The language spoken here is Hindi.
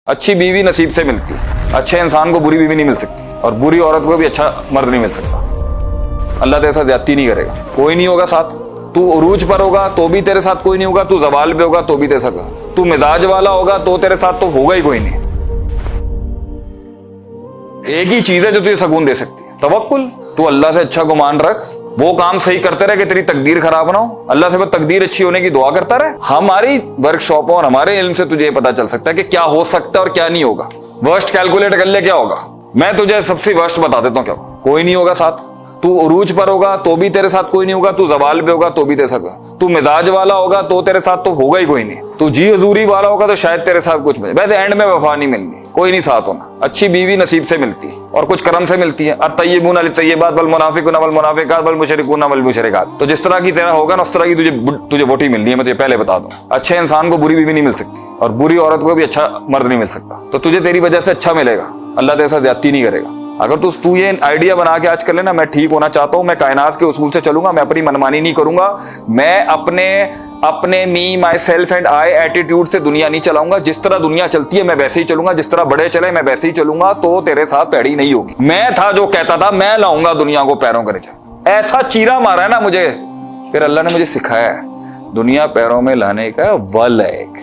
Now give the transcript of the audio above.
अच्छी बीवी नसीब से मिलती है, अच्छे इंसान को बुरी बीवी नहीं मिल सकती और बुरी औरत को भी अच्छा मर्द नहीं मिल सकता। अल्लाह तेरे साथ ज्यादती नहीं करेगा, कोई नहीं होगा साथ। तू उरूज पर होगा तो भी तेरे साथ कोई नहीं होगा, तू जवाल पे होगा तो भी तेरे साथ, तू मिजाज वाला होगा तो तेरे साथ तो होगा ही कोई नहीं। एक ही चीज है जो तुझे सुकून दे सकती है, तवक्कुल। तू अल्लाह से अच्छा गुमान रख, वो काम सही करते रहे कि तेरी तकदीर खराब ना हो। अल्लाह से बस तकदीर अच्छी होने की दुआ करता रहे। हमारी वर्कशॉपों और हमारे इल्म से तुझे ये पता चल सकता है कि क्या हो सकता है और क्या नहीं होगा। वर्स्ट कैलकुलेट कर ले क्या होगा। मैं तुझे सबसे वर्स्ट बता देता हूँ क्या होगा। कोई नहीं होगा साथ। तू उरूज पर होगा तो भी तेरे साथ कोई नहीं होगा, तू जवाल पे होगा तो भी तेरे साथ, तू मिजाज वाला होगा तो तेरे साथ तो होगा ही कोई नहीं, तू जी हजूरी वाला होगा तो शायद तेरे साथ कुछ मिले। वैसे एंड में वफा नहीं मिलनी, कोई नहीं साथ होना। अच्छी बीवी नसीब से मिलती है और कुछ करम से मिलती है। अत्तय्यिबून लित्तय्यिबात वल मुनाफिकून वल मुनाफिकात वल मुशरिकून वल मुशरिकात। तो जिस तरह की तेरा होगा ना उस तरह की तुझे वोटी मिलनी है। मैं तुझे पहले बता दूं, अच्छे इंसान को बुरी बीवी नहीं मिल सकती और बुरी औरत को भी अच्छा मर्द नहीं मिल सकता। तो तुझे तेरी वजह से अच्छा मिलेगा, अल्लाह तेरे साथ ज्यादती नहीं करेगा। अगर तू ये आइडिया बना के आज कर लेना, मैं ठीक होना चाहता हूं, मैं कायनात के उसूल से चलूंगा, मैं अपनी मनमानी नहीं करूंगा, मैं अपने me myself and I attitude से दुनिया नहीं चलाऊंगा। जिस तरह दुनिया चलती है मैं वैसे ही चलूंगा, जिस तरह बड़े चले मैं वैसे ही चलूंगा, तो तेरे साथ पैड़ी नहीं होगी। मैं था जो कहता था मैं लाऊंगा दुनिया को पैरों के नीचे, ऐसा चीरा मारा है ना मुझे, फिर अल्लाह ने मुझे सिखाया है दुनिया पैरों में लाने का वल है एक।